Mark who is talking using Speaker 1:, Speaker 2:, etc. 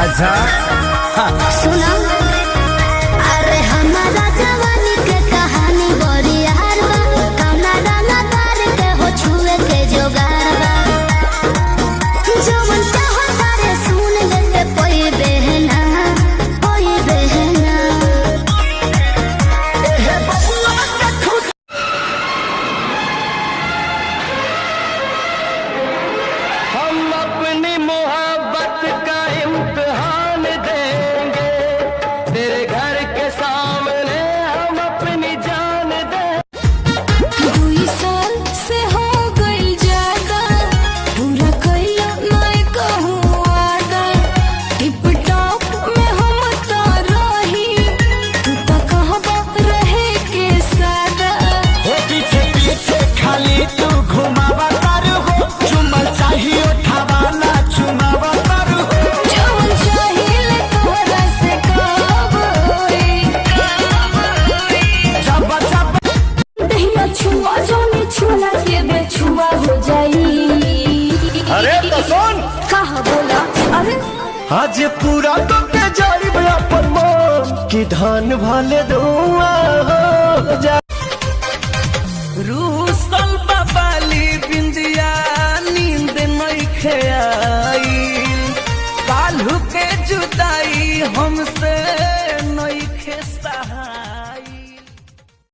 Speaker 1: अच्छा
Speaker 2: सुना, अरे हमारा जवानी के कहानी बड़ी यार बा, कौना डाला तार के हो छुए के जोगार बा, जवन चाहो तारे सुन लेते कोई बहना कोई बहना।
Speaker 3: हम अपनी मोहब्बत का इम्तिहान देंगे, तेरे घर के सामने हम अपनी जान देंगे।
Speaker 2: 2 साल से हो गई ज्यादा, पूरा कइला मैं कहूँ वादा, टिप टॉप में हम तो रही, तू तो कहबा रहे के सादा।
Speaker 3: हो पीछे पीछे खाली तू घुमावा तारू हो, चुम्मा चाहिए उठावाना चुमावा तारू हो।
Speaker 2: जवन चाहिए तोहरा से कब होई,
Speaker 3: जब जब
Speaker 2: दहिया छुआ जोनी छुला के बेछुआ हो जाई।
Speaker 3: अरे तो सुन,
Speaker 2: कहा बोला, अरे
Speaker 3: आज पूरा तो के जाई अपन मन की धान भाले धुआं हो जाए।